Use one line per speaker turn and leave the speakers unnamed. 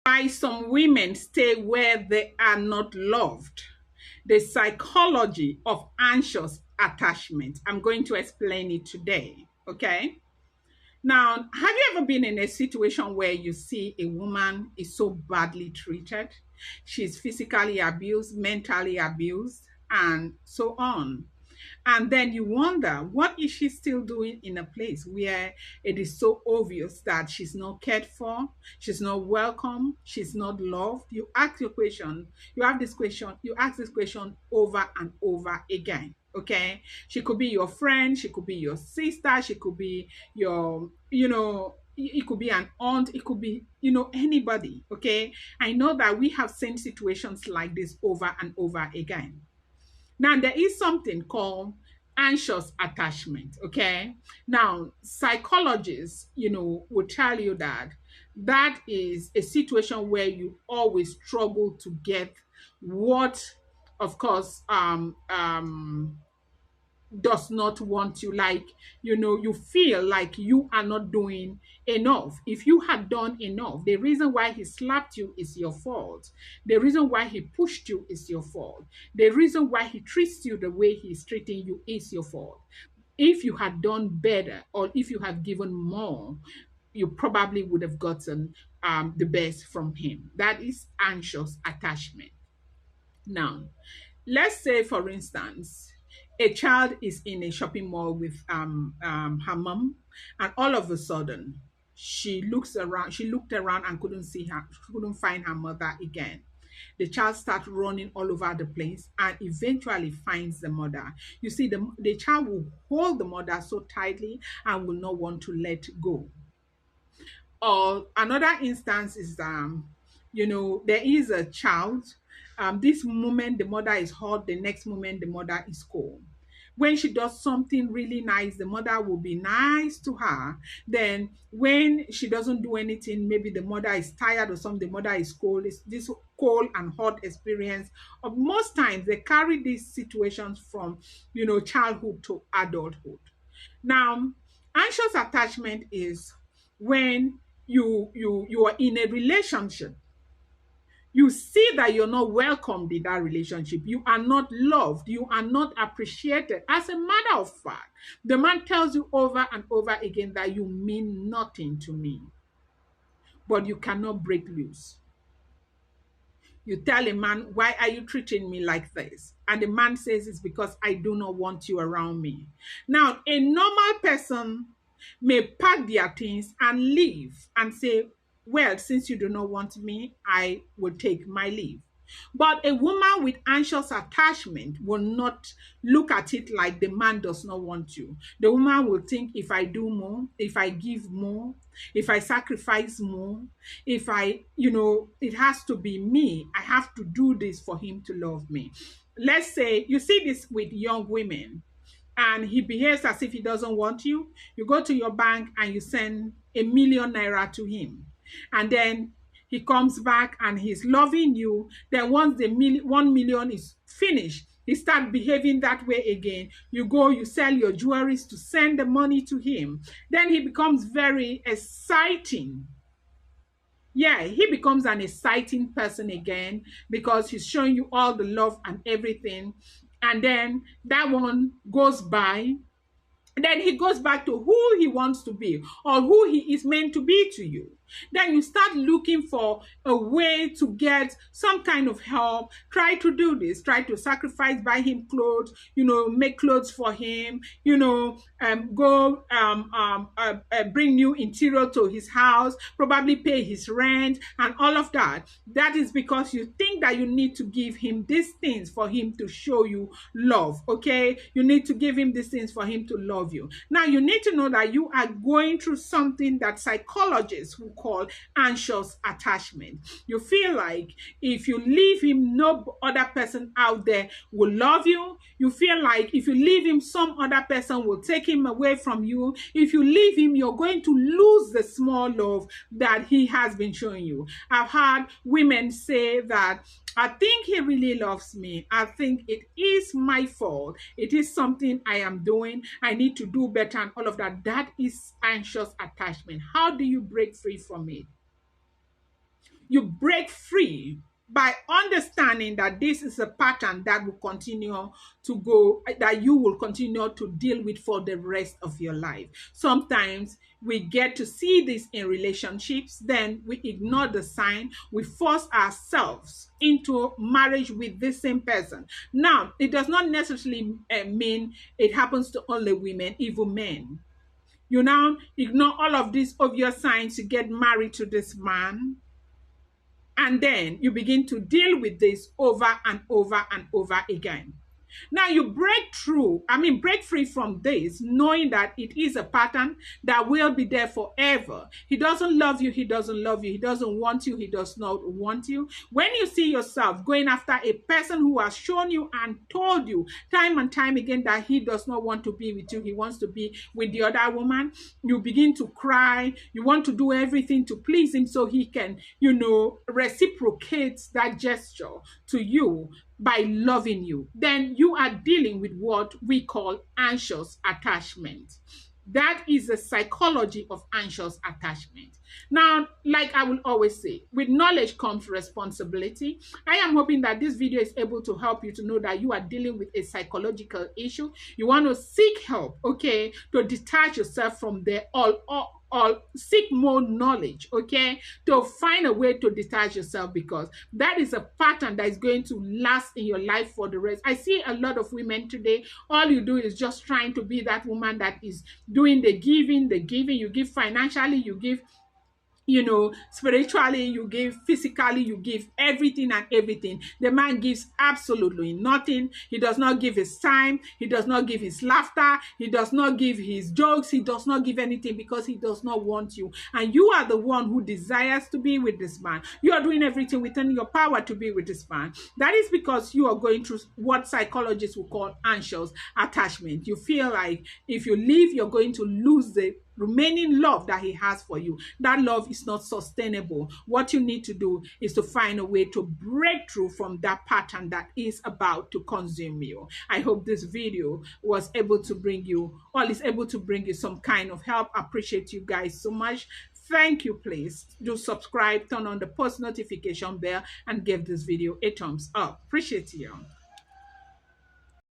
Why some women stay where they are not loved. The psychology of anxious attachment. I'm going to explain it today. Okay. Now, have you ever been in a situation where you see a woman is so badly treated? She's physically abused, mentally abused, and so on. And then you wonder, what is she still doing in a place where it is so obvious that she's not cared for, she's not welcome, she's not loved? You ask your question, you ask this question over and over again. Okay. She could be your friend, she could be your sister, she could be your, it could be an aunt, it could be, anybody. Okay. I know that we have seen situations like this over and over again. Now, there is something called anxious attachment. Okay. Now, psychologists, will tell you that that is a situation where you always struggle to get what, of course, does not want you, like, you feel like you are not doing enough. If you had done enough, the reason why he slapped you is your fault. The reason why he pushed you is your fault. The reason why he treats you the way he's treating you is your fault. If you had done better, or if you had given more, you probably would have gotten the best from him. That is anxious attachment. Now, let's say, for instance, a child is in a shopping mall with her mom, and all of a sudden, she looks around. She looked around and couldn't see her. Couldn't find her mother again. The child starts running all over the place and eventually finds the mother. You see, the child will hold the mother so tightly and will not want to let go. Or another instance is there is a child. This moment the mother is hot, the next moment the mother is cold. When she does something really nice, the mother will be nice to her. Then when she doesn't do anything, maybe the mother is tired or something, the mother is cold. It's this cold and hot experience. Most times they carry these situations from childhood to adulthood. Now, anxious attachment is when you are in a relationship. You see that you're not welcomed in that relationship. You are not loved. You are not appreciated. As a matter of fact, the man tells you over and over again that you mean nothing to me, but you cannot break loose. You tell a man, why are you treating me like this? And the man says it's because I do not want you around me. Now, a normal person may pack their things and leave and say, well, since you do not want me, I will take my leave. But a woman with anxious attachment will not look at it like the man does not want you. The woman will think, if I do more, if I give more, if I sacrifice more, if it has to be me. I have to do this for him to love me. Let's say you see this with young women and he behaves as if he doesn't want you. You go to your bank and you send 1 million naira to him. And then he comes back and he's loving you. Then once the 1 million is finished, he start behaving that way again. You go, you sell your jewelries to send the money to him. Then he becomes very exciting. Yeah, he becomes an exciting person again because he's showing you all the love and everything. And then that one goes by, then he goes back to who he wants to be or who he is meant to be to you. Then you start looking for a way to get some kind of help. Try to do this. Try to sacrifice, buy him clothes, make clothes for him, go bring new interior to his house, probably pay his rent and all of that. That is because you think that you need to give him these things for him to show you love. Okay. You need to give him these things for him to love you. Now you need to know that you are going through something that psychologists will call anxious attachment. You feel like if you leave him, no other person out there will love you. You feel like if you leave him, some other person will take him away from you. If you leave him, you're going to lose the small love that he has been showing you. I've had women say that I think he really loves me. I think it is my fault. It is something I am doing. I need to do better and all of that. That is anxious attachment. How do you break free from it? You break free by understanding that this is a pattern that will continue to go, that you will continue to deal with for the rest of your life. Sometimes we get to see this in relationships, then we ignore the sign, we force ourselves into marriage with the same person. Now, it does not necessarily mean it happens to only women, even men. You now ignore all of these obvious signs to get married to this man, and then you begin to deal with this over and over and over again. Now you break free from this, knowing that it is a pattern that will be there forever. He doesn't love you, he doesn't love you, he doesn't want you, he does not want you. When you see yourself going after a person who has shown you and told you time and time again that he does not want to be with you, he wants to be with the other woman, you begin to cry, you want to do everything to please him so he can, reciprocate that gesture to you by loving you. Then you are dealing with what we call anxious attachment. That is the psychology of anxious attachment. Now, like I will always say, with knowledge comes responsibility. I am hoping that this video is able to help you to know that you are dealing with a psychological issue. You want to seek help, okay, to detach yourself from there or seek more knowledge, okay, to find a way to detach yourself, because that is a pattern that is going to last in your life for the rest. I see a lot of women today, all you do is just trying to be that woman that is doing the giving, you give financially, you give spiritually, you give physically, you give everything and everything. The man gives absolutely nothing. He does not give his time, he does not give his laughter, he does not give his jokes, he does not give anything because he does not want you. And you are the one who desires to be with this man. You are doing everything within your power to be with this man. That is because you are going through what psychologists will call anxious attachment. You feel like if you leave, you're going to lose the remaining love that he has for you. That love is not sustainable. What you need to do is to find a way to break through from that pattern that is about to consume you. I hope this video was able to bring you, or is able to bring you some kind of help. I appreciate you guys so much. Thank you. Please do subscribe, turn on the post notification bell, and give this video a thumbs up. Appreciate you.